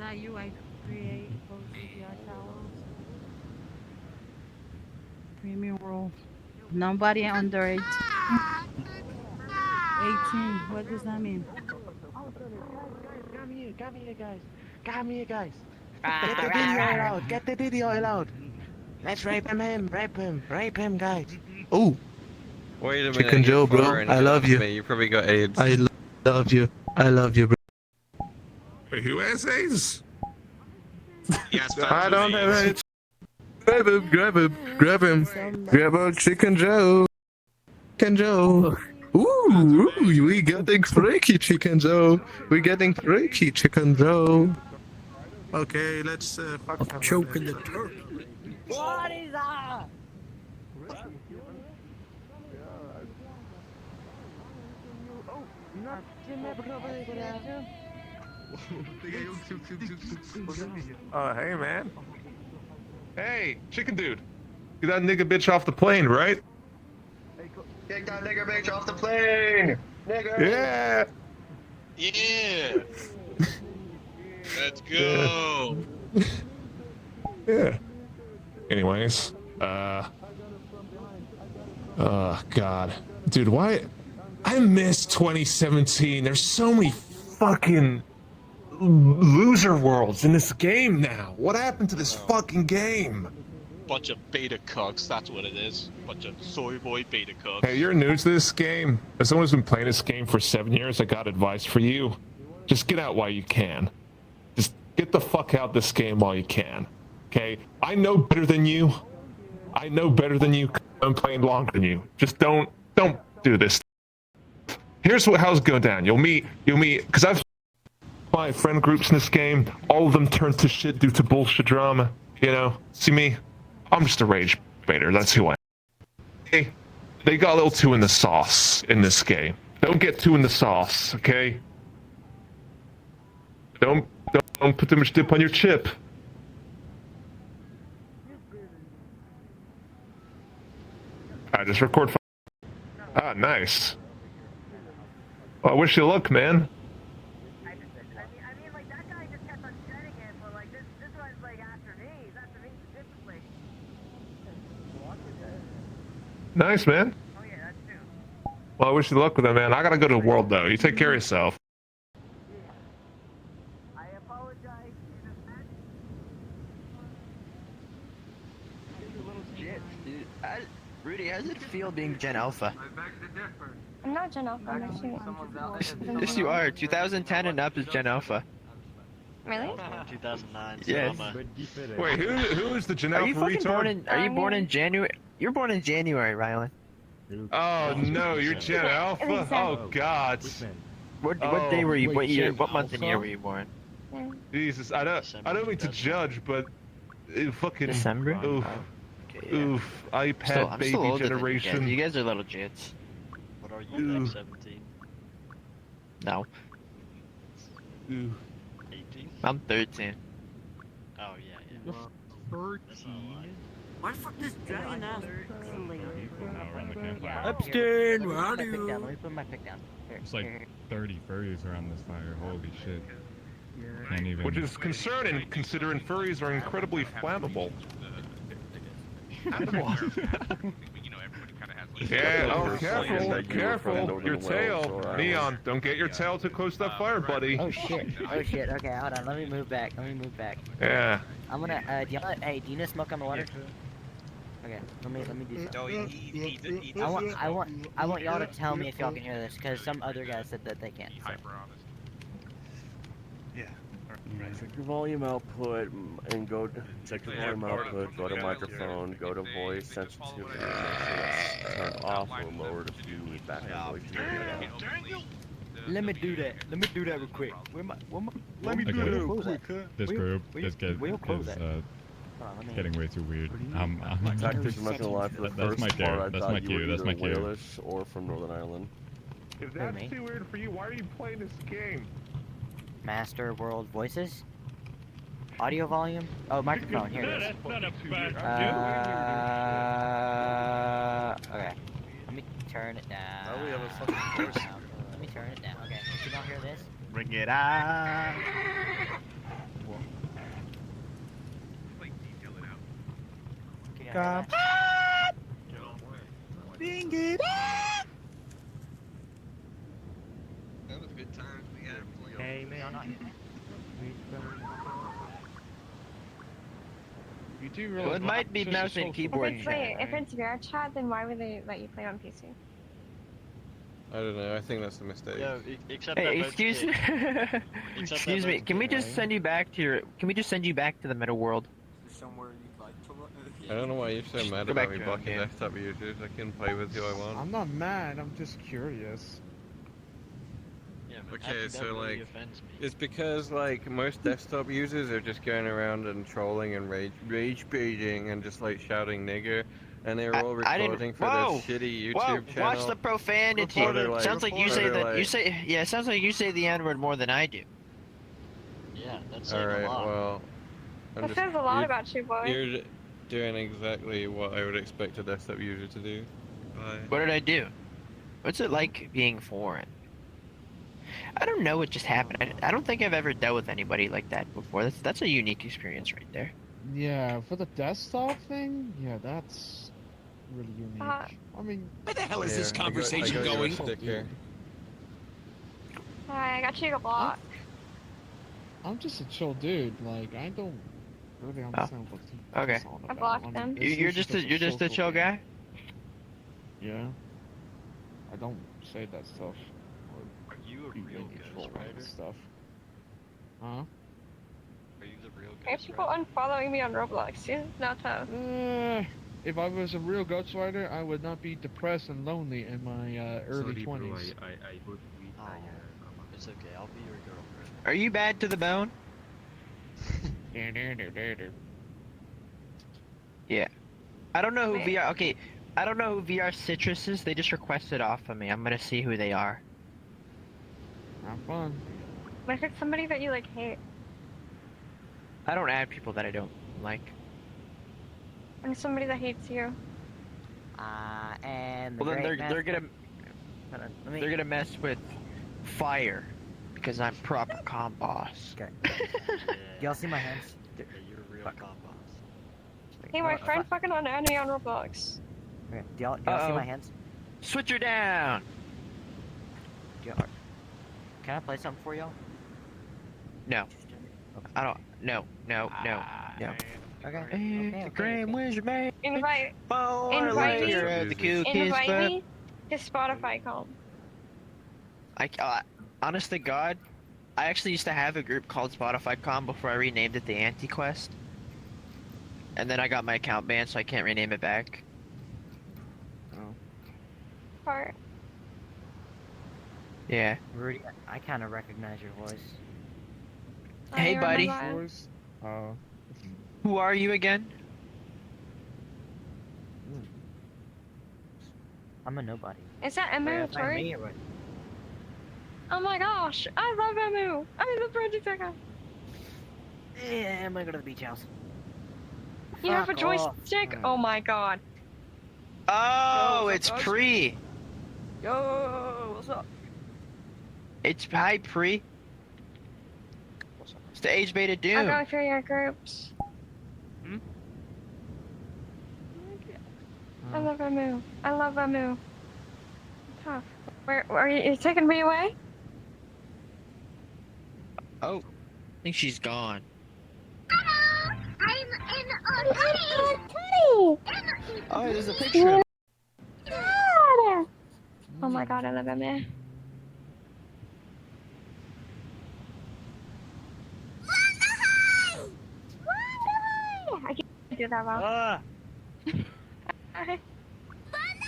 that you? I create those CPR towels. Premium roll. Nobody under 18. 18. What does that mean? Come here, guys. Come here, guys. Get Rah, the rah, video rah. out. Get the video out. Let's rape him, guys. Oh, Wait a minute, Chicken you're Joe, bro. foreign I love to you. me. You probably got AIDS. Love you. I love you, bro. Wait, who has AIDS? Yes, I don't have AIDS. it. Grab him, grab him, grab him. Somebody. Grab out Chicken Joe. Chicken Joe. Ooh, we getting freaky, Chicken Joe. We getting freaky, Chicken Joe. Okay, let's fuck I'm choking the turkey. What is that? Hey, man. Hey, chicken dude. Get that nigga bitch off the plane, right? Get that nigger bitch off the plane. Nigger. Yeah. Yeah. Let's go. Yeah. Anyways, God. Dude, why? I miss 2017. There's so many fucking loser worlds in this game now. What happened to this fucking game? Bunch of beta cucks, that's what it is. Bunch of soy boy beta cucks. Hey, you're new to this game. As someone who's been playing this game for 7 years, I got advice for you. Just get out while you can. Just get the fuck out this game while you can. Okay? I know better than you. I know better than you. I'm playing longer than you. Just don't do this. Here's how it's going down. You'll meet, because I've my friend groups in this game, all of them turned to shit due to bullshit drama. You know? See me? I'm just a rage baiter. That's who I am. They got a little too in the sauce in this game. Don't get too in the sauce, okay? Don't put too much dip on your chip. I just record. Ah, nice. Well, I wish you luck, man. I mean, like, that guy just kept on shedding it, but, like, this one's, like, after me. He's after me specifically. Nice, man. Oh, yeah, that's true. Well, I wish you luck with that, man. I gotta go to the world, though. You take care of yourself. I apologize in advance. Dude, Rudy, how does it feel being Gen Alpha? I'm not Gen Alpha, I'm actually. Yes, you are. 2010 and up is Gen Alpha. Really? 2009. Yes. Wait, who is the Gen Are Alpha you fucking born retard? in? Are you born in January? You're born in January, Rylan. Oh no, you're Gen Alpha? Oh God. What Oh, day were you? wait, What year? Gen What month and year Alpha? were you born? Jesus, I don't mean to judge, but fucking December. Oof, Okay, yeah. oof. iPad I'm baby still older generation. than you guys. You guys are little jits. What are you, like 17? No, Ooh. 18? I'm 13. Oh, yeah. Why the fuck this dragon ass? Epstein, where are Let me you? put my pick down. Here, There's like 30 furries around this fire. Holy shit. Can't even. Which is concerning, considering furries are incredibly flammable. Yeah, oh, careful, your tail. Neon, don't get your tail too close to that fire, buddy. Oh shit. Oh shit. Okay, hold on. Let me move back. Yeah. I'm gonna. Do you want? Hey, do you know smoke on the water? Okay. Let me do something. I want y'all to tell me if y'all can hear this, because some other guys said that they can't. So. Check your volume output and go to check your volume output, go to microphone, go to voice sensitivity, make sure that's turned off or lowered a few background voice. Let me do that. Let me do that real quick. Let me Okay. do that real quick, huh? This group is getting way too weird. Tactics, I'm not gonna lie, for the That's first my cue. part, I That's thought my you cue. were That's my either cue. Walish or from Northern Ireland. If that's too weird for you, why are you playing this game? Master World Voices. Audio volume. Oh, microphone. Here it is. Okay. Let me turn it down. Now we have a fucking voice. Let me turn it down. Okay. You don't hear this? Bring it on. up. Ding it. That was good times we had. Hey man. You do realize Well, it might be it's just a mouse and social keyboard game, chat. If right? it's VR chat, then why would they let you play on PC? I don't know. I think that's a mistake. Yo, except Hey, that excuse vote's me. Except Excuse that me. vote's Can we good, just send you back to your? Can we just send you back to the meta world? Somewhere you'd like to look. I don't know why you're so mad Go back about me to blocking Ambience. desktop users. I can play with who I want. I'm not mad, I'm just curious. Yeah, but I Okay, think that so really like, offends me. it's because like most desktop users are just going around and trolling and rage baiting and just like shouting nigger, and they're all I didn't. recording for Whoa! their shitty Whoa! YouTube channel. Watch the profanity. Or they're like, Sounds like you or say they're that. You like- say yeah. It sounds like you say the N word more than I do. Yeah, that's saying Alright, a lot. well, That says a lot about you, boy. You're doing exactly what I would expect a desktop user to do. Bye. What did I do? What's it like being foreign? I don't know what just happened. I don't think I've ever dealt with anybody like that before. That's a unique experience right there. Yeah, for the desktop thing, yeah, that's really unique. I mean, Where the hell is Here, this conversation I got you a going? sticker. Hi, I got you a block. I'm just a chill dude. Like, I don't really understand what he's Okay. on I about. blocked mean, them. it's You're just a chill social game. guy. Yeah. I don't say that stuff. Are you a Be real really troll Ghost Rider? stuff. Huh? Are you the real Why are Ghost people Rider? unfollowing me on Roblox? This is not tough. If I was a real Ghost Rider, I would not be depressed and lonely in my early 20s. Oh, it's okay. I'll be your girlfriend. Are you bad to the bone? Yeah. I don't know who Wait. VR. Okay, I don't know who VR Citrus is. They just requested off of me. I'm gonna see who they are. Have fun. What if it's somebody that you like hate? I don't add people that I don't like. And somebody that hates you. And the Well, then great they're gonna Hold on, let me... they're gonna mess with fire because I'm proper com boss. Okay. Y'all see my hands? Yeah, you're a real cop boss. Hey, my friend fucking unnamed me on Roblox. Okay. Do y'all see Uh-oh. my hands? Switcher down. Can I play something for y'all? No, I don't. No. Okay. The Grand Wizard man. Invite Invite me. the cool kids. Invite But me to Spotify call. honest to God, I actually used to have a group called Spotify Com before I renamed it the Anti-Quest. And then I got my account banned, so I can't rename it back. Part. Yeah. Rudy, I kind of recognize your voice. Hey, you buddy. remember? Voice? Who are you again? I'm a nobody. Is that Emu? Wait, that's not Tori? me or what? Oh my gosh, I love Emu. I'm the project guy. Yeah, I'm gonna go to the beach house. You have a Fuck off. joystick? Oh my god. Oh, Yo, it's what's up, Pre. Yo, what's up? It's hi Pre. It's the Age Beta I'll Doom. go through your groups. I love Emu. I love Emu. Tough. Where are you taking me away? Oh, I think she's gone. I'm in a Oh, there's a picture. Oh my god, I love Emu. I can't do that well. I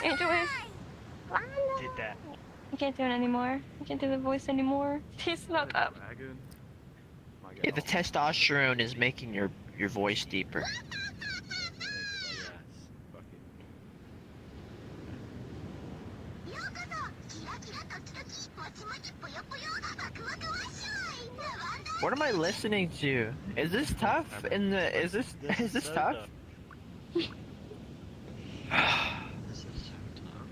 can't do it. Did that. I can't do it anymore. I can't do the voice anymore. It's not up. Yeah, the testosterone is making your voice deeper. What am I listening to? Is this tough? Is this so tough? This is so tough.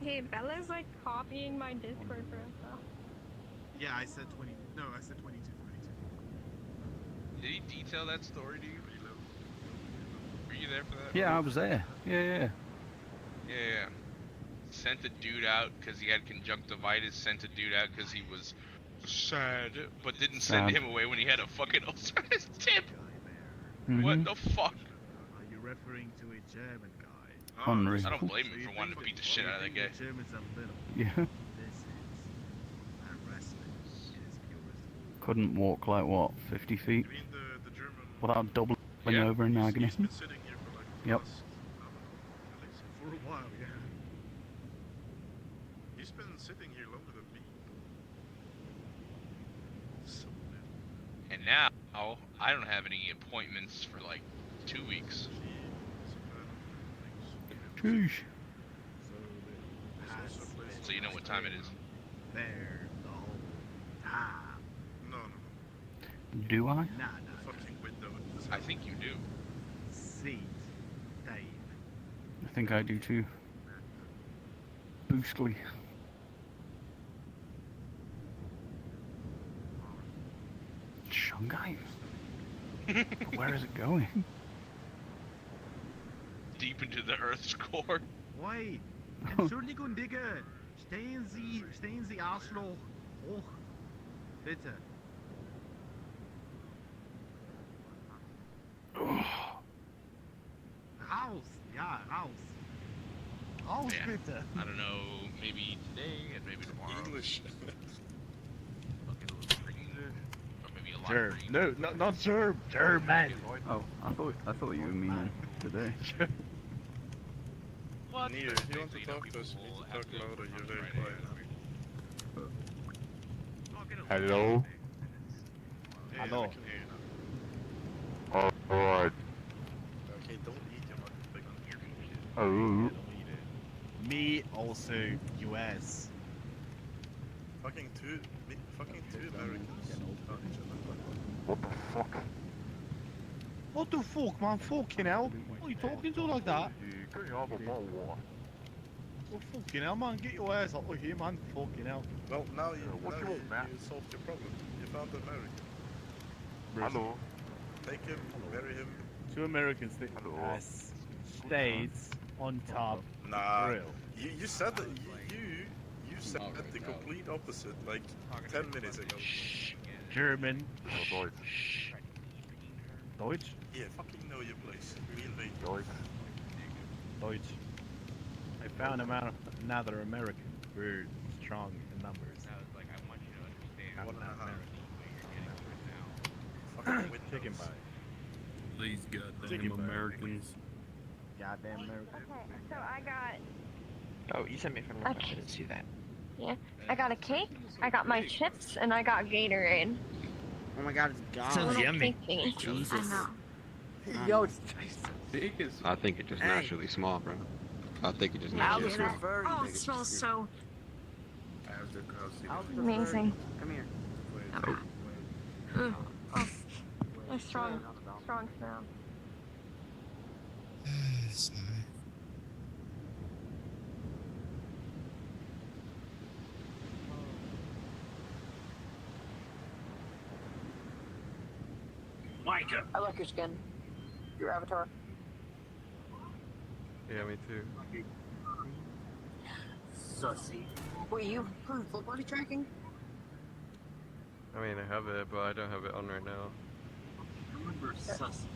Hey, Bella's like copying my Discord profile. Yeah, I said 20. No, I said 22. Did he detail that story to you? you there for that? Yeah, I was there. Yeah. Yeah. Sent a dude out because he had conjunctivitis. Sent a dude out because he was sad, but didn't send Sad. him away when he had a fucking ulcer on his tip. Mhm. What the fuck? Are you referring to a German guy? Unreal. I don't blame him for wanting to beat the shit out of that guy. Germans are little. Yeah. This is wrestling in its purest form. Couldn't walk like what, 50 feet? You mean the German? Without doubling Yeah. over in agony. He's been sitting here for like the Yep. last, I don't know, at least for a while, yeah. He's been sitting here longer than me. So weird. And now I don't have any appointments for like 2 weeks. Sheesh. So you know what time it is. There the whole time. No. Do I? Nah. Fucking window. I think you do. Seat. Dave. I think I do too. Boostly. Shanghai? Where is it going? Deep into the Earth's core. Wait. Entschuldigung, Digga. Stehen Sie Arschloch hoch. Bitte. Raus. Ja, raus. Raus, Yeah. bitte. I don't know, maybe today and maybe tomorrow. English. Fucking a little bit of English, or maybe a lot Germ. of English. No, not Germ. German. Oh, I thought you were meaning today. What? Neither. If you want to talk to us, you need to talk louder. You're very quiet. Hello? Yeah, Hello. I can hear you now. Alright. Okay, don't eat your fucking big Oh. Don't eat it. Me also US. Fucking two Americans on each other. What the fuck? What the fuck, man? Fucking hell. What are you talking to like that? Well, fucking hell, man. Get your ass up of here, man. Fucking hell. Well, now you solved your problem. You found an American. Hello? Take him, marry him. Two Americans think yes. States on top. Nah. You said that you said the complete opposite like 10 minutes ago. German. Deutsch. Deutsch? Yeah, fucking know your place. We invade. Deutsch. I found another American. We're strong in numbers. I want you to understand. Fucking chicken pie. These goddamn Americans. Goddamn American. Okay, so I got, Oh, you sent me from I didn't see that. yeah, I got a cake, I got my chips, and I got Gatorade. Oh my god, it's gone. Sounds yummy. Cake thingy. Jesus. I know. Yo, it's I think it's just naturally small, bro. I think it just I'll naturally do that. small. Oh, it smells so How's the amazing. Come here. Mm. Oh, a strong smell. Micah. I like your skin. Your avatar. Yeah, me too. Sussy. Were you full body tracking? I mean, I have it, but I don't have it on right now. Remember sussy.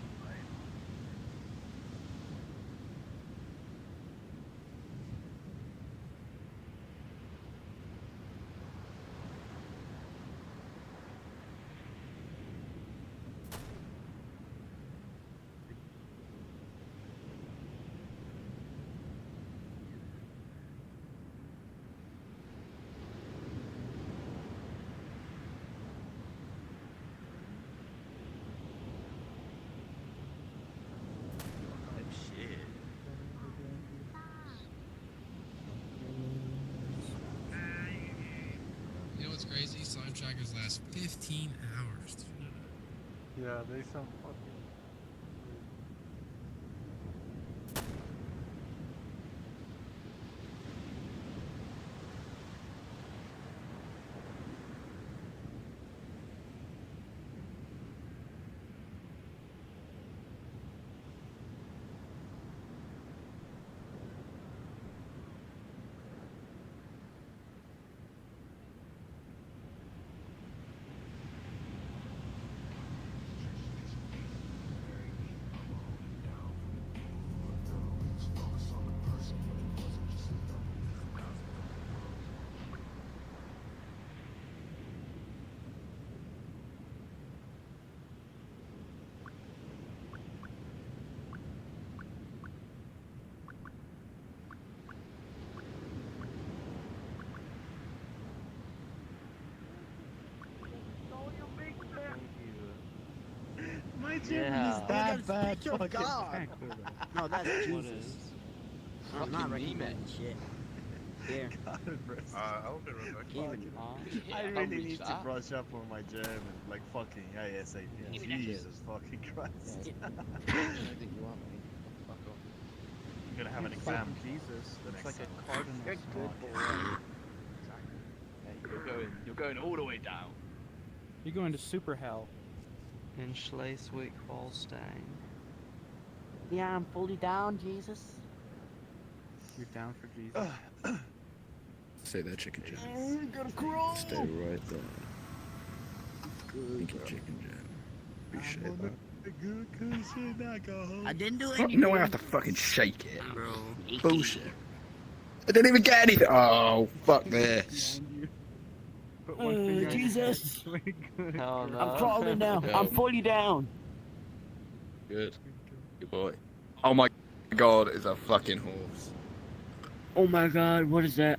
You know what's crazy? Slime trackers last 15 hours. Yeah, they sound fucking. Yeah. That bad Speak your fucking God. actor, though. No, that's What Jesus. is? I'm not Fucking meme recommending shit. Here. I'll be right back. Even, I really need to brush up on my German, like fucking ASAP. Jesus fucking Christ. I'm gonna have an exam. Jesus, that's like Next a time. cardinal You're good spot. boy. You're going all the way down. You're going to super hell. In Schleswig-Holstein. Yeah, I'm fully down, Jesus. You're down for Jesus. Say that, Chicken Jam. I'm gonna crawl. Stay right there. Thank you, Chicken Jam. Appreciate that. I didn't do Oh, anything. no, I have to fucking shake it. Bro. Bullshit. I didn't even get anything. Oh, fuck this. Jesus. Hell no. I'm crawling now. I'm fully down. Good. Good boy. Oh my god, it's a fucking horse. Oh my God, what is that?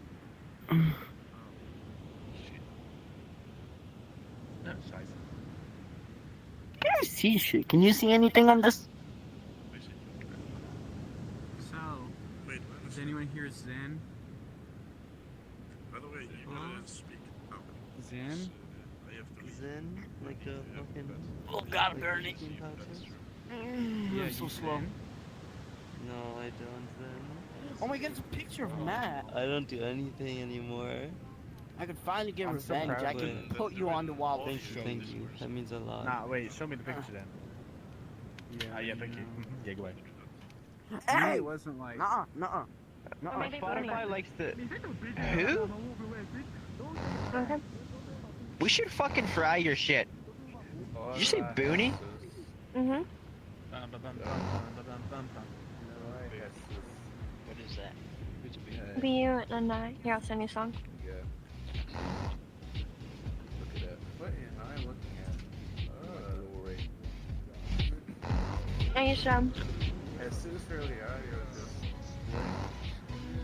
Can't see shit. Can you see anything on this? So, does anyone hear Zen? By the way, you gotta speak up. Zen? Zen? Like a fucking... Oh God, Bernie. Yeah, I'm so you slow. Zen? No, I don't then. Oh my God, it's a picture of Matt. I don't do anything anymore. I could finally get I'm so revenge. proud I of can it. put you on the wall and Thank you. That means a lot. Nah, wait, show me the picture then. Yeah, thank you. Yeah, go ahead. Hey! It wasn't like. Nuh-uh, nuh-uh. My Spotify likes the... Who? Okay. We should fucking fry your shit. Did you say Booney? Mhm. What is that? Who's Booney? Be you and I. Here, I'll send you a song. Look at that. What am I looking at? Hey, Shum. As soon as fairly audio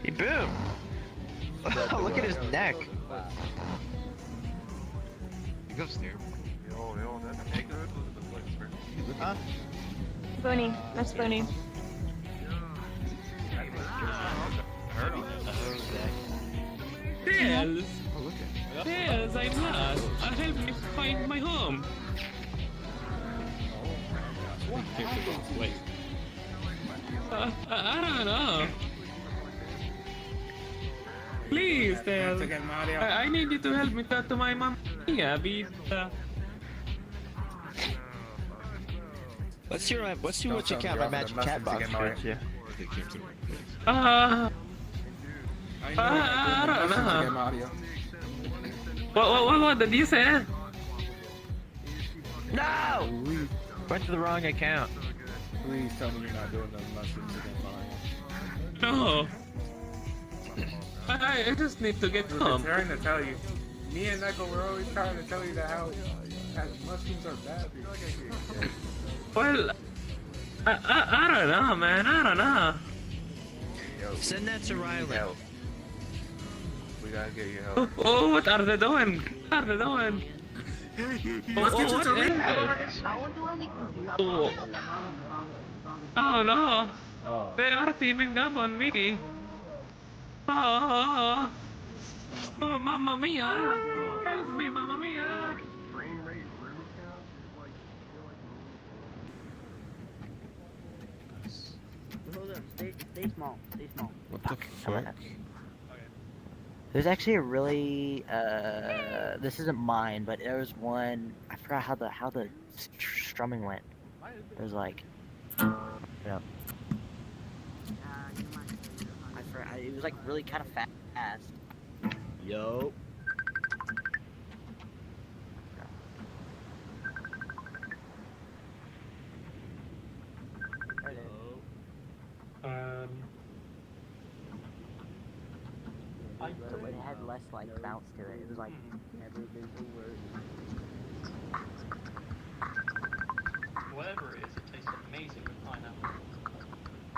Hey, boom! Look at his neck. He goes there. Yo, that's a good. Huh? Booney. That's Booney. Tails! Tails, I'm lost. Help me find my home. Wait. I don't know. Please, Tails. I need you to help me talk to my mom. Yeah, Let's see what you count my magic cat box with you. I don't know. What did you say? No! Went to the wrong account. Please tell me you're not doing the mushrooms again, Mario. No. I just need to get home. Trying to tell you. Me and Neko were always trying to tell you that how mushrooms are bad. Well, I don't know, man. I don't know. Send that to Riley. We gotta get you help. Oh, what are they doing? What are they doing? Let's get you to what is read. this? Oh no. They are teaming up on me. Oh, Mamma Mia. Help me, Mamma Mia. Hold up, stay small, stay small. What the fuck? There's actually a really this isn't mine, but there was one. I forgot how the strumming went. It was like, yeah. I forgot. It was like really kind of fast. Yo. So it had less like bounce to it. It was like every visual word. Whatever it is, it tastes amazing with pineapple.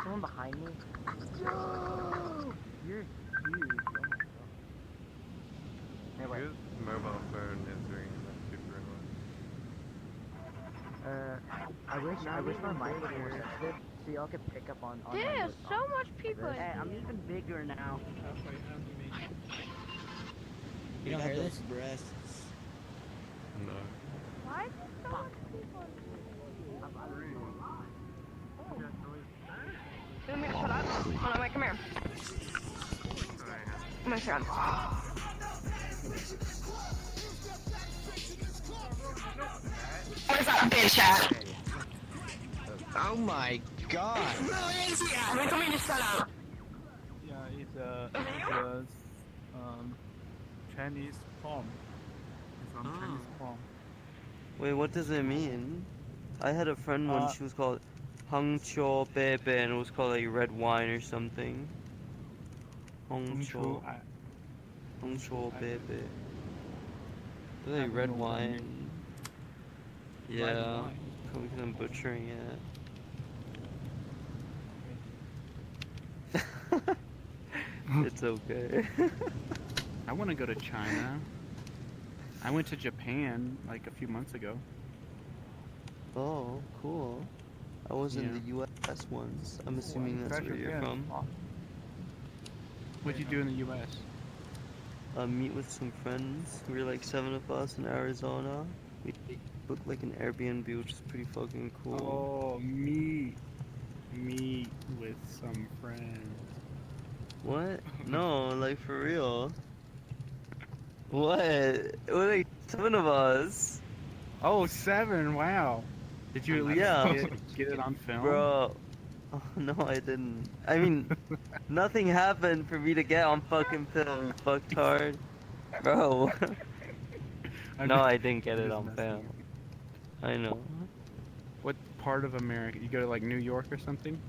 Someone behind me? Yo! You're huge. Oh my God. Whose mobile phone is ringing that super annoying? I wish my mic was more sensitive so y'all could pick up on my There's notes so on much people. this. Hey, I'm even bigger now. You don't hear those this? breasts. No. why is there so much people? You want me to shut up? Hold on, wait, come here. Oh my god. Where's that bitch at? Oh my god. Where is he at? Tell me to shut up. Yeah, it's a Chinese poem. It's from Chinese poem. Wait, what does it mean? I had a friend when Uh, she was called Hangcho Bebe and it was called like red wine or something. Hangcho. Hangcho Bebe. Like red know what I mean. wine. Red Yeah. wine. Because I'm butchering it. It's okay. I want to go to China. I went to Japan like a few months ago. Oh, cool. I was in Yeah. the US once. I'm assuming that's where you're from. What'd you do in the US? Meet with some friends. We were like 7 of us in Arizona. We booked like an Airbnb, which is pretty fucking cool. Oh, meet with some friends. What? No, like for real. What? It was like 7 of us. Oh, 7! Wow. Did you at least Yeah. get it on film? Bro. Oh, no, I didn't. I mean, nothing happened for me to get on fucking film. Fucked hard. Bro. No, I didn't get it on film. I know. What part of America? You go to like New York or something?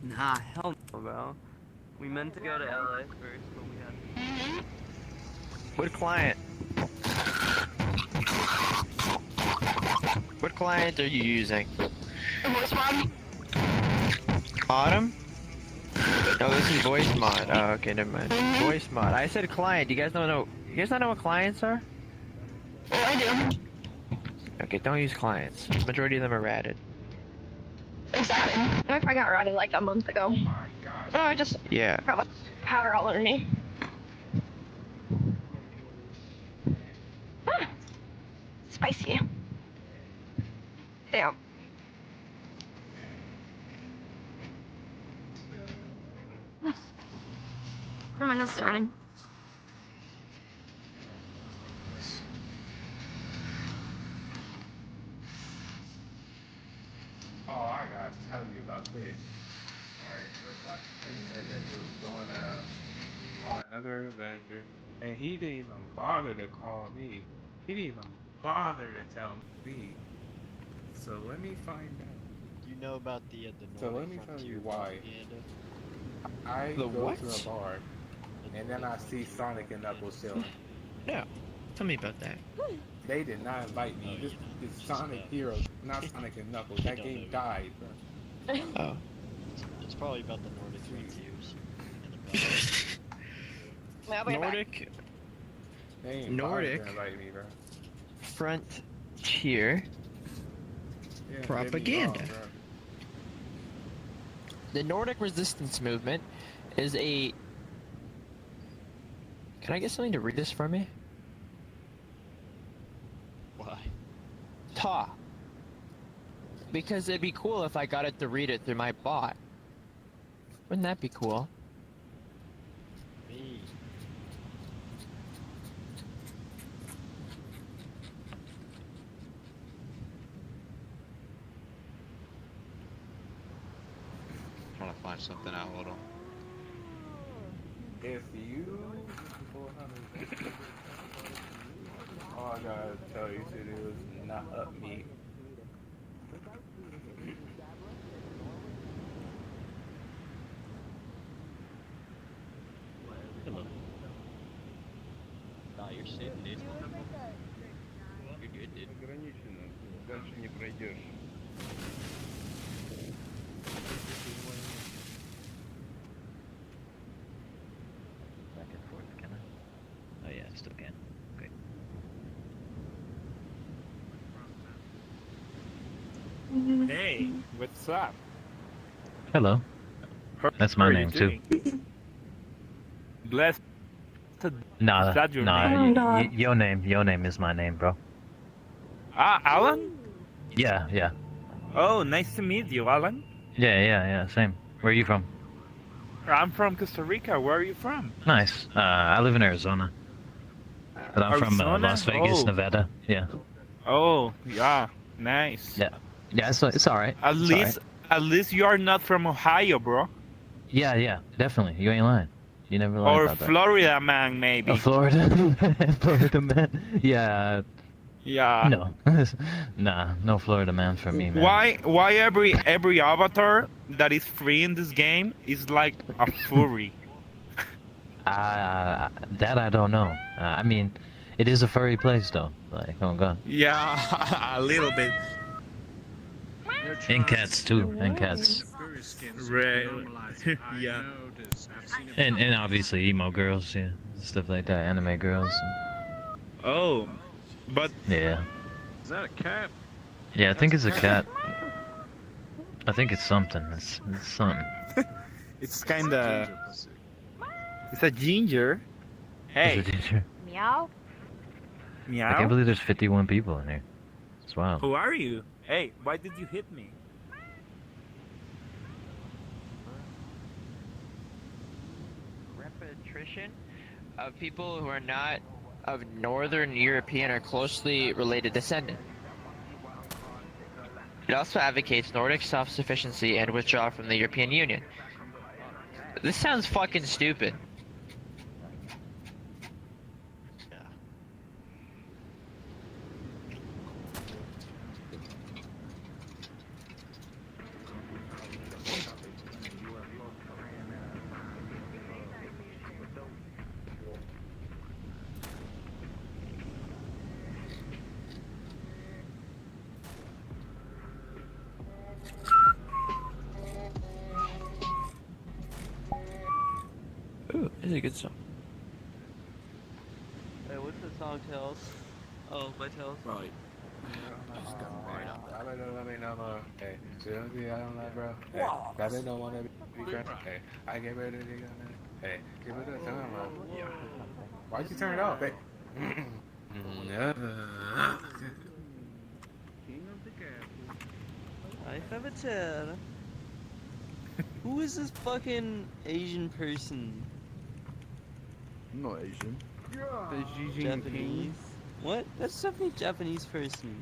Nah, hell no, bro. We meant to go to LA first, but we had. What client? What client are you using? Voice mod? Autumn? No, this is voice mod. Oh, okay, never mind. Voice mod. I said client. You guys don't know? You guys not know what clients are? Oh, I do. Okay, don't use clients. Majority of them are ratted. Exactly. I got ratted like a month ago. Oh, I just Yeah. got like powder all over me. Spicy. Damn. My nose is running. Oh, I gotta tell you about this. Alright, so like, they said that he was going on another adventure, and he didn't even bother to call me. He didn't even bother to tell me. So let me find out. You know about the So Nordic let me tell you frontier why. propaganda? I The go what? to a bar, and then I see Sonic and Knuckles chilling. No. Tell me about that. They did not invite me. This is Sonic Heroes, not Sonic and Knuckles. That game died, bro. Oh. It's probably about the Nordic frontiers. And the Nordic. They ain't Nordic. bothered to invite me, bro. Frontier. Yeah, they Propaganda. be wrong, bro. The Nordic resistance movement is a. Can I get something to read this for me? Why? Ta. Because it'd be cool if I got it to read it through my bot. Wouldn't that be cool? Me. Trying to find something out. Hold on. If you, all I gotta tell you to do is not up me. Hello. Nah, you're sitting, dude. You're good, dude. Ограничено. Дальше не пройдешь. Back and forth, can I? Oh yeah, I still can. Okay. Hey, what's up? Hello. That's How my are you name too. doing? Blessed. Nah, Is that your nah. name? Your name is my name, bro. Ah, Alan? Yeah, yeah, Oh, nice to meet you, Alan. yeah. Same. Where are you from? I'm from Costa Rica. Where are you from? Nice. I live in Arizona, but I'm from Arizona? Las Vegas, Oh. Nevada. Yeah. Oh, yeah. Nice. Yeah. Yeah. It's all right. At It's all right. least, at least you are not from Ohio, bro. Yeah. Definitely. You ain't lying. You never lie Or about that. Florida man, maybe. Florida, Florida man. Yeah. Yeah. No. Nah. No Florida man for me, man. Why every avatar that is free in this game is like a furry? That I don't know. I mean, it is a furry place though. Like, oh god. Yeah, a little bit. And cats too. And cats. Right. Yeah. And obviously emo girls, yeah, stuff like that. Anime girls. Oh, but Yeah. Is that a cat? Yeah, I think it's a cat. I think it's something. It's something. it's kinda. It's a ginger. Hey. It's a ginger. Meow. Meow. I can't believe there's 51 people in here. It's wild. Who are you? Hey, why did you hit me? Repetition of people who are not of Northern European or closely related descendant. It also advocates Nordic self-sufficiency and withdrawal from the European Union. This sounds fucking stupid. Ooh, this is a good song. Hey, what's the song, Tails? Oh, by Tails? Right. I gave it a hey, give it a time. Yeah. Why'd you turn it off? Hey. King of the castle. I have a chair. Who is this fucking Asian person? I'm not Asian. The Japanese. What? That's definitely a Japanese person.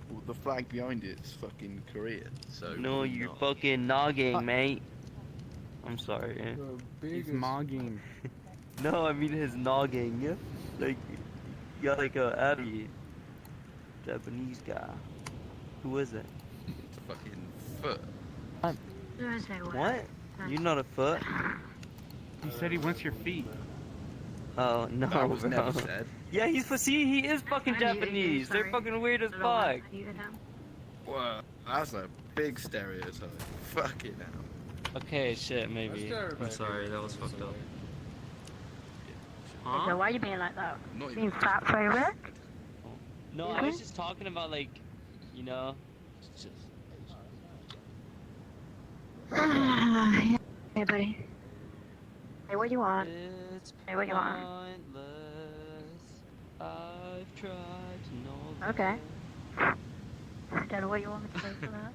Well, the flag behind it's fucking Korean, so. No, you're fucking nogging, mate. I'm sorry. He's mogging. No, I mean his nogging. Like, you got like a Abby. Japanese guy. Who is it? Fucking foot. What? You're not a foot? He said he wants your feet. Oh, no, That was bro. never said. Yeah, see, he is fucking Japanese. They're fucking weird as fuck. Well, that's a big stereotype. Fucking hell. Okay, shit, maybe. I'm sorry, that was fucked up. So why are you being like that? Not Being fat for your work? No, I was just talking about, like, you know, just... Hey, buddy. Hey, what do you want? It's Hey, what do you want? pointless. I've tried to know Okay. Then what do you want me to say for that?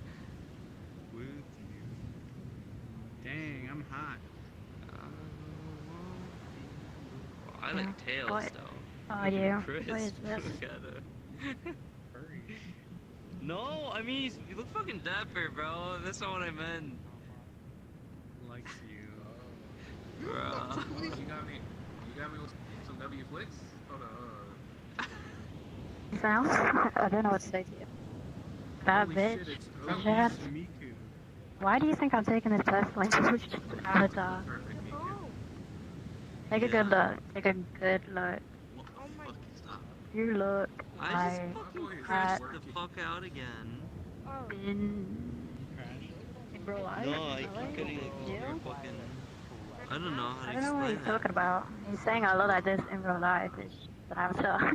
With you. Dang, I'm hot. I like tails What? though. Oh, you. Chris, What is this? look at her. No, I mean, you look fucking dapper, bro. That's not what I meant. Likes you. Bro. You got me with some W flicks? Hold on. Sounds? I don't know what to say to you. Bad bitch. Bitch ass. Miku. Why do you think I'm taking this personally? Avatar. Take a good look. Take a good look. You look I just like fucking crashed the fuck out again. in real life. No, I keep getting like fucking. I don't know how I to don't know what explain he's talking about. He's saying I look like this in real life. It's an avatar.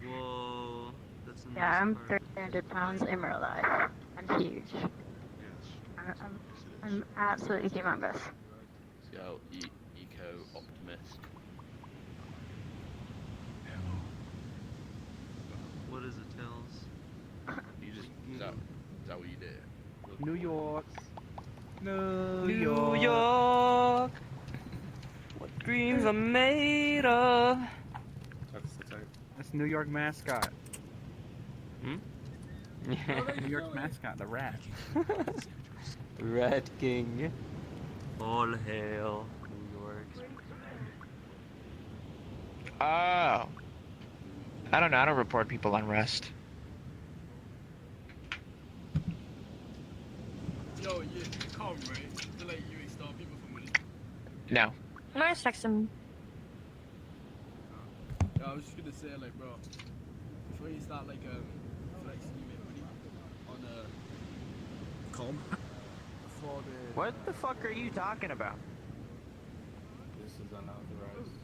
Whoa, that's Yeah, I'm 300 pounds in real life. I'm huge. I'm absolutely humongous. Yo, eco optimist. What is it, Tails? You just is that what you did? New York. New York. What dreams are made of. That's New York mascot. Hmm? New York's mascot, the rat. Rat King. All hail New York. Oh. I don't know. I don't report people on rest. Yo, you calm, right? To like you extort people for money. No. I'm gonna text him. Yo, I was just gonna say, like, bro, before you start like flexing, you make money on calm. Before the What the fuck are you talking about? This is unauthorized.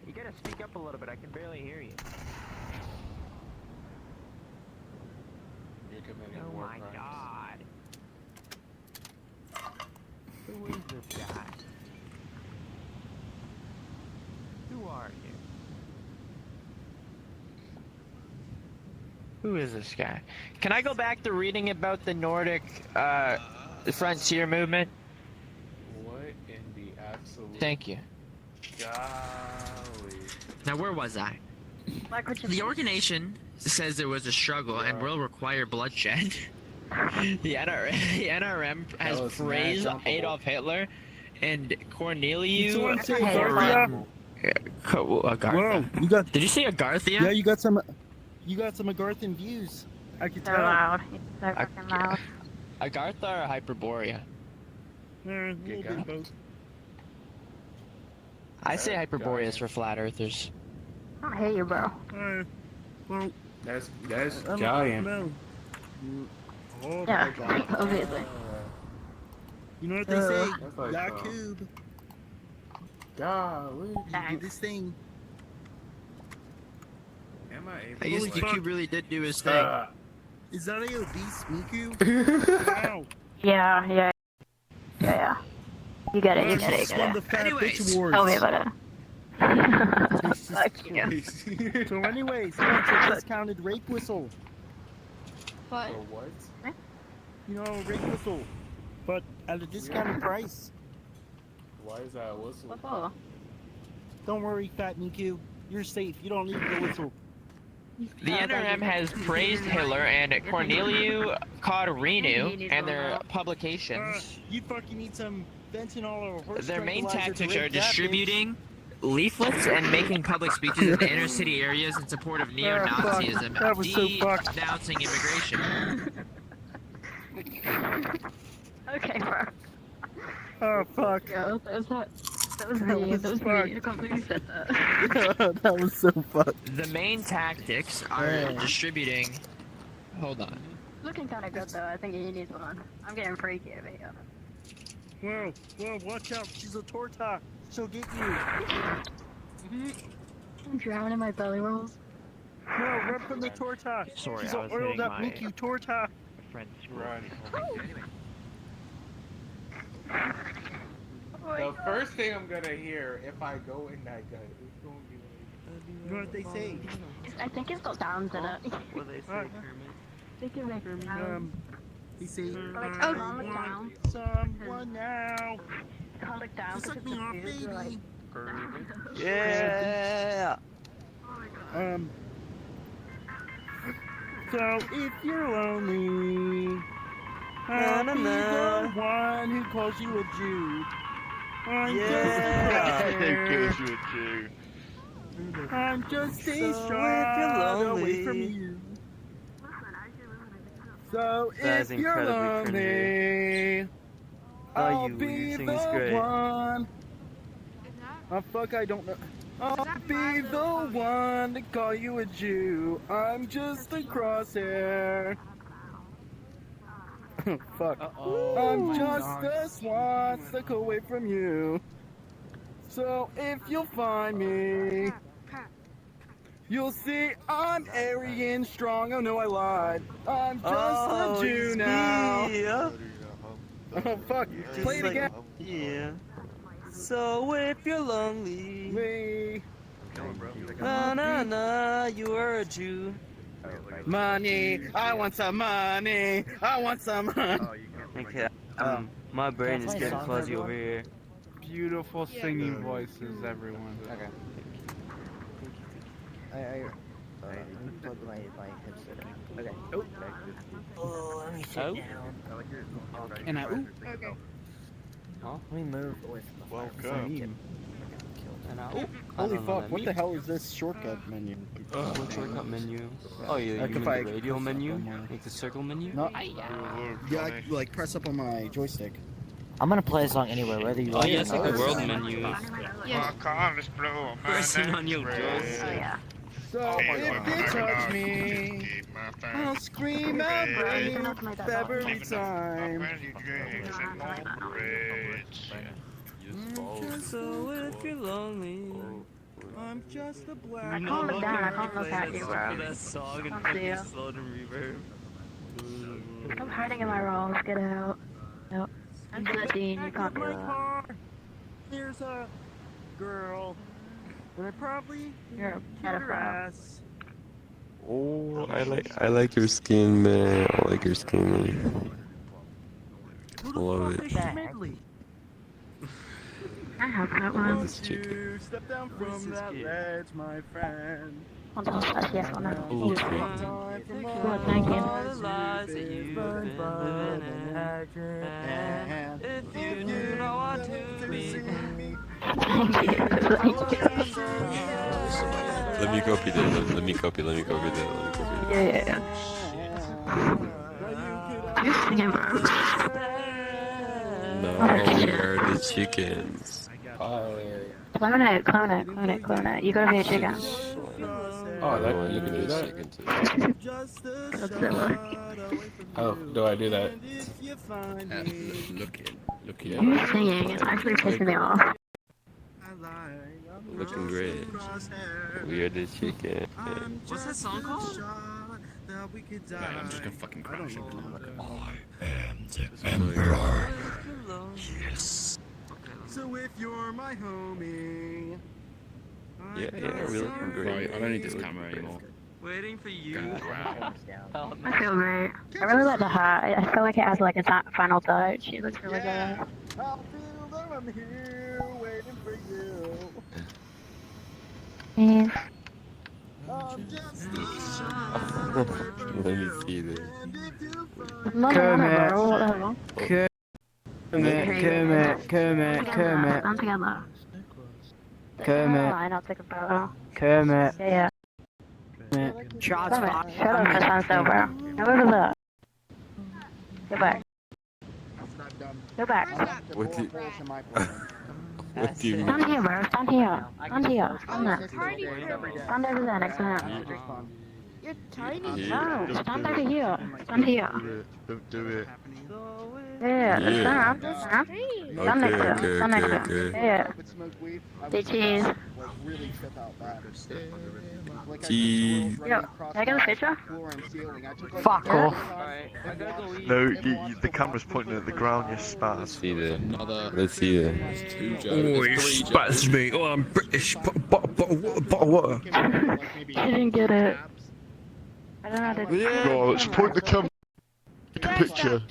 You gotta speak up a little bit. I can barely hear you. You're committing Oh war my crimes. god. Who is this guy? Who are you? Who is this guy? Can I go back to reading about the Nordic frontier movement? What in the absolute? Thank you. Golly. Now, where was I? The organization says there was a struggle and will require bloodshed. the NRM has was mad praised jumpable. Adolf Hitler and Cornelius. Someone say Agarthia? Agartha. Whoa, you got. Did you say Agarthia? Yeah, you got some. You got some Agarthan views. I can They're tell. loud. They're fucking loud. Agartha or Hyperborea? A little bit of both. I say Hyperborea is for flat earthers. I hate you, bro. Well, That's giant. No. Oh Yeah, my god. obviously. You know what they say? That's like, Yakub. Golly. You do this thing. Am I able I guess Holy Miku fuck. really did do his thing. Is that a obese Miku? Wow. Yeah. You get it, you get it, you Just won get the it. Fat Bitch Awards. Tell me about it. Fuck you. So anyways, what's a discounted rape whistle? What? For what? You know, rape whistle. But at a discounted price. Why is that a whistle? What for? Don't worry, Fat Miku. You're safe. You don't need the whistle. The NRM has praised Hitler and Corneliu Codorinu and their publications. You fucking need some fentanyl or horse Their main tranquilizer to tactics are rape that bitch. distributing leaflets and making public speeches in the inner city areas in support of neo-Nazism, That was so fucked. denouncing immigration. Okay, bro. Oh fuck. Yo, that was That me. was That was me. fucked. I can't believe you said that. That was so fucked. The main tactics are distributing. Hold on. Looking kind of good though. I think he needs one. I'm getting freaky over here. Whoa, watch out. She's a torta. She'll get you. I'm drowning in my belly rolls. No, run from the torta. Sorry, She's I an was oiled hitting up my, Miku torta. Friends. The first thing I'm gonna hear if I go in that gun is gonna be like. You know what they say? I think it's got sounds in it. What do they say, Kermit? They can make sounds. They say, Like, I oh, calm it down. want someone now. Calm it down. Suck because me it's off, confused, you're like- baby. Yeah. So if you're lonely, I'll be the one who calls you a Jew. I'm just a Jew. I'm just a shot away from you. So That is if you're incredibly lonely, Oh, I'll you be sing the is great. one. Oh fuck, I don't know. I'll be the one to call you a Jew. I'm just a crosshair. Fuck. I'm just a swan stuck away from you. So if you'll find me, You'll see I'm Aryan strong. Oh no, I lied. I'm just a Jew it's now. me. Oh fuck! Play it again. Yeah. So if you're lonely, Me. na na na, you are a Jew. Money. I want some money. I want some money. Okay. My brain is getting fuzzy over here. Beautiful singing voices, everyone. Okay. I plugged my headset in. Okay. Oh, let me sit down. And I, ooh. Okay. Huh? Let me move away from the fire. Welcome. And I, Holy fuck! What the hell is this shortcut menu? What shortcut menu? Oh, you Like mean if the I radio press up menu? on my- Like the circle menu? No. Yeah, like press up on my joystick. I'm gonna play a song anyway, whether you Oh like yeah, it it's or like not. the world menu. Yeah. Pressing on your joystick. Oh yeah. So if you touch me, I'll scream out brave every time. So if you're lonely, I'm just a black. I can't look down. I can't look at you, bro. that song and Can't see you. fucking slowed and reverb. I'm hiding in my rolls. Get out. Nope. I'm 13. You can't do my that. car. Here's a girl. And I probably You're a kick her pedophile. ass. Oh, I like your skin, man. I like your skin, man. I love it. Schmidley. I have that one. This chicken. Step down from that ledge, my friend. Hold on, that's yes or no. Ooh, Good, thank All you. the lies that you've been living in. If you do not want to be. Let me copy that. Let me copy that. Yeah. You're singing, bro. No, we are the chickens. Clone it. You gotta be a chicken. Oh, that you can do that. Oh, do I do that? Look You singing is actually pissing me off. Looking great. We are the chicken. What's that song called? I'm just gonna fucking crash it. Yes. So if you're my homie. Yeah, we're looking great. I don't need this camera anymore. Waiting for you. I feel great. I really like the hat. I feel like it has like a final touch. She looks really good. I feel that I'm here waiting for you. Please. I'm just Let me see this. I'm not on it, bro. What the hell? Kermit. Stand together. Kermit. Line, I'll take a photo. Kermit. Yeah. Shots Kermit, fired. shut up for stand still, bro. Go over there. Go back. Go back. What do you... What do you mean? Stand here, bro. Stand here. Stand here. Stand there. Stand over there next to him. You're tiny. No, stand over here. Stand here. Don't do it. Yeah, Yeah. stand. Stand next to him. Stand next to him. Yeah. Say cheese. Cheese. Yo, can I get a picture? Fuck off. No, the camera's pointing at the ground, you spaz. Let's see that. Let's see that. Oh, he spats me. Oh, I'm British. Bottle water. Didn't get it. I don't know how to do it. Go, let's point the camera. Take a picture.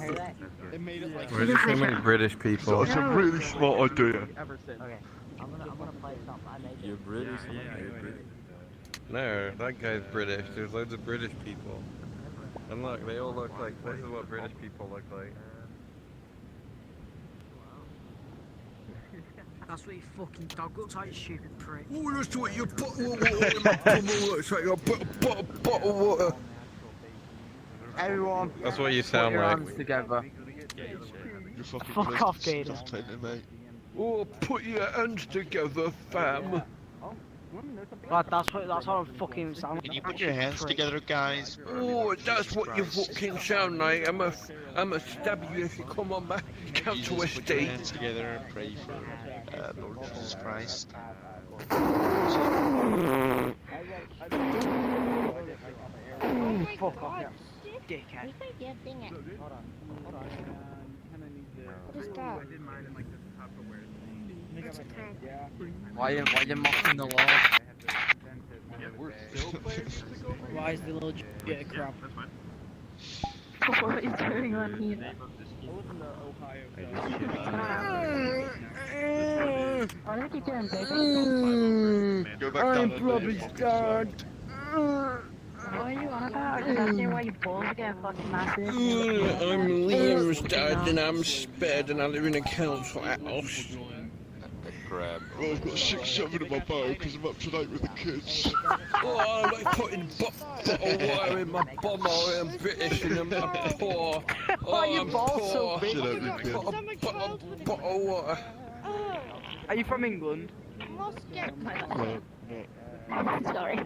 Why is there so many British people? That's a really smart idea. Okay. I'm gonna play something I made. You're British? No, that guy's British. There's loads of British people. And look, they all look like, this is what British people look like. That's what you fucking dog looks like, you stupid prick. Oh, that's what you bottle water in my tumble looks like. Bottle water. Everyone. That's what you sound put your like. hands together. Fuck off, Gator. Oh, put your hands together, fam. Right, that's what I'm fucking sound. Can you put your hands together, guys? Oh, that's what you fucking sound like. I'ma stab you if you come on back. Count to a Put your state. hands together and pray for Lord Jesus Christ. Fuck off, dickhead. Where's my damn thing at? Hold on. What is that? It's a crab. Why you mocking the law? We're still playing physical? Why is the little get a crab? What is going on here? Why do we keep doing bacon? Go back down I'm bloody stunned. What are you on about? Just asking why your balls are getting fucking massive. I'm Liam Studd and I'm sped and I live in a council house. Grab. Well, I've got 6-7 in my bow because I'm up to date with the kids. Oh, I'm like putting bottle water in my bum hole. I'm British and I'm poor. Oh, I'm poor. Shut up, you kid. Bottle water. Are you from England? No. I'm sorry.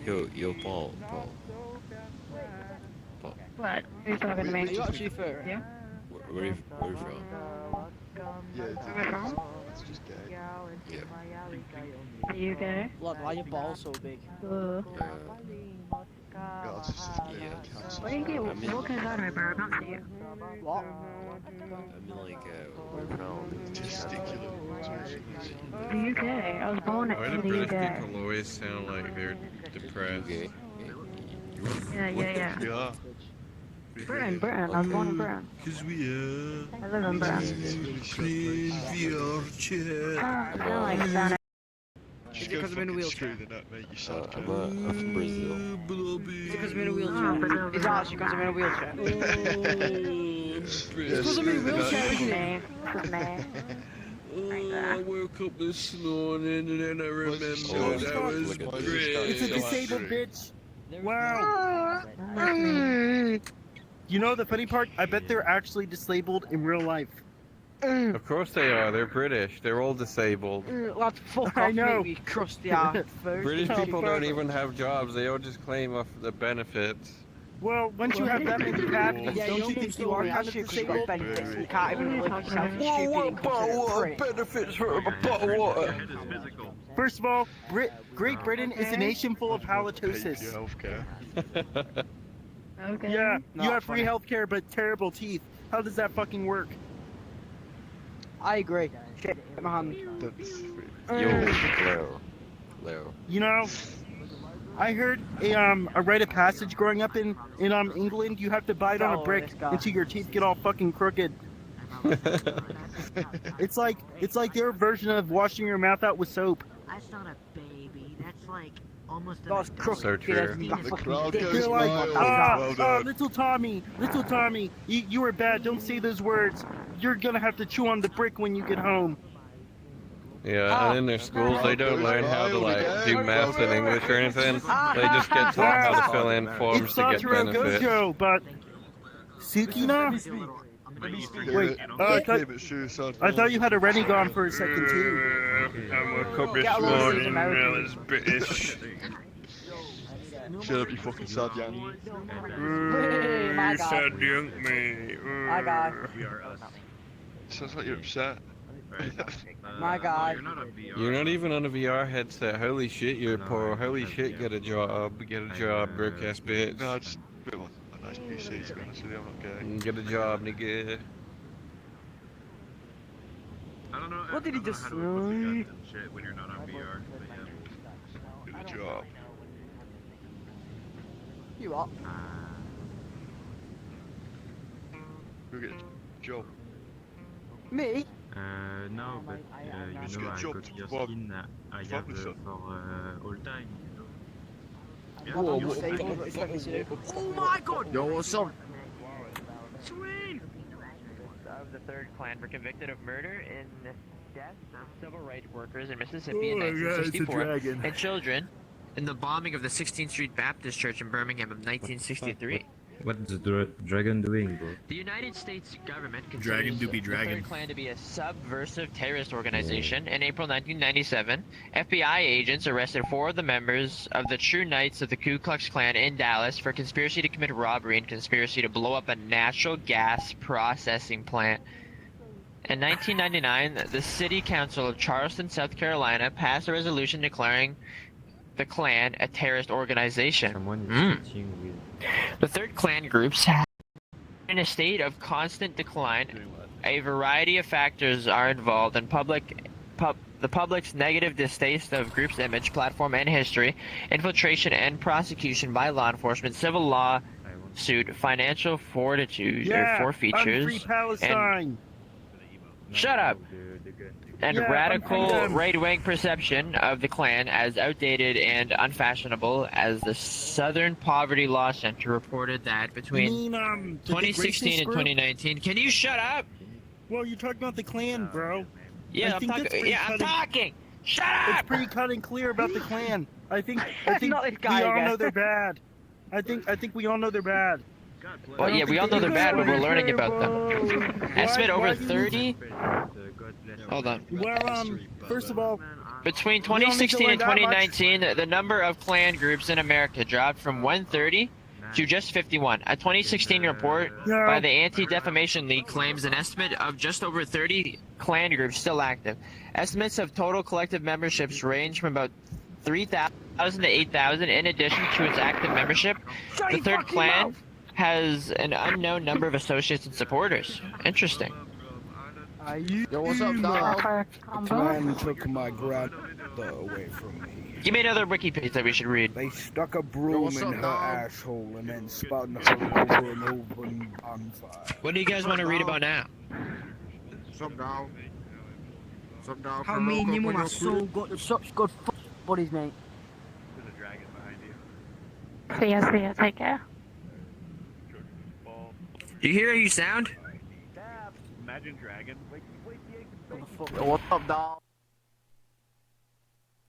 Yo, Paul. What? Are you talking to me? Are you actually furry? Yeah. Where are you from? Yeah, it's just gay. Are you gay? Blood, why are your balls so big? Yeah, it's just Why do you get walking inside of me, bro? I can't see you. What? I'm in like a testicular. Are you gay? I was born Why do in the British UK. people always sound like they're depressed? Yeah. We are. Britain. I was born in Britain. Because we are. I live in Britain. Playing VR chat. I don't like sound. Is it because I'm in a wheelchair? I'm from Brazil. Is it because I'm in a wheelchair? Is that actually because I'm in a wheelchair? It's because I'm in a wheelchair, isn't it? I woke up this morning and then I remembered I was It's a disabled bitch. Wow. You know the funny part? I bet they're actually disabled in real life. Of course they are. They're British. They're all disabled. Lads, fuck I off, know. mate, you crusty ass. British people don't even have jobs. They all just claim off the benefits. Well, once you have that many cavities, Yeah, don't you think you are kind of disabled? benefits. You can't even live yourself. Whoa, what bottle water benefits for a bottle of water? First of all, Great Britain is a nation full of halitosis. Healthcare. Okay. Yeah, you have free healthcare but terrible teeth. How does that fucking work? I agree. Shit, my hand. Leo. You know, I heard a rite of passage growing up in England. You have to bite on a brick until your teeth get all fucking crooked. It's like their version of washing your mouth out with soap. That's not a baby. That's like almost So true. The crowd goes They're like, wild. Well done. little Tommy, you were bad. Don't say those words. You're gonna have to chew on the brick when you get home. Yeah, and in their schools they don't learn how to like do math and English or anything. They just get taught how to fill in forms It's to get Satoru benefits. Gojo, but Sukina? Wait, I thought you had a Renegon for a second too. I woke up this morning and I was British. Shut up, you fucking sad young. My God. Sad young me. My God. Sounds like you're upset. My God. You're not even on a VR headset. Holy shit, you're poor. Holy shit, get a job. Get a job, brick ass bitch. No, just a bit like a nice PC, to be honest with you, I'm not gay. Get a job, nigga. I don't know. What did he just say? When you're not on VR. Get a job. You up? Go get a job. Me? No, but Just you know, get a I job got to your work. skin I have Family for son. all time. Oh my God! Yo, what's up? Sweet! Of the third clan were convicted of murder and death of civil rights workers in Mississippi in 1964 and children in the bombing of the 16th Street Baptist Church in Birmingham in 1963. What is the dragon doing, bro? The United States government Dragon considers do be the dragon. Third Clan to be a subversive terrorist organization. In April 1997, FBI agents arrested 4 of the members of the True Knights of the Ku Klux Klan in Dallas for conspiracy to commit robbery and conspiracy to blow up a natural gas processing plant. In 1999, the City Council of Charleston, South Carolina, passed a resolution declaring the Klan a terrorist organization. The third Klan groups have been in a state of constant decline. A variety of factors are involved in the public's negative distaste of group's image, platform, and history, infiltration and prosecution by law enforcement, civil law suit, financial fortitude or forfeitures, Free Palestine. shut up. And Yeah, radical unfreedom. right-wing perception of the Klan as outdated and unfashionable, as the Southern Poverty Law Center reported that between the 2016 and racist group? 2019. Can you shut up? Well, you're talking about the Klan, bro. Yeah, I I'm think talking. that's pretty Yeah, I'm cutting- talking. Shut It's up! pretty cut and clear about the Klan. I think Not this guy we all again. know they're bad. I think we all know they're bad. Well, yeah, we all know they're bad, but we're learning about them. Estimate over 30. Hold on. Well, first of all, Between we don't need to 2016 learn and that much. 2019, the number of Klan groups in America dropped from 130 to just 51. A 2016 report by the Anti-Defamation League claims an estimate of just over 30 Klan groups still active. Estimates of total collective memberships range from about 3,000 to 8,000. In addition to its active membership, the third Klan has an unknown number of associates and supporters. Interesting. Yo, what's up, dog? The Klan took my grandmother away from me. Give me another wiki page that we should read. They stuck a broom in her asshole and then spun her over and over in bonfire. What do you guys want to read about now? Some dog. Some dog. How me and you are so good, such good buddies, mate. See ya, take care. Do you hear how you sound? Imagine Dragon. What's up, dog?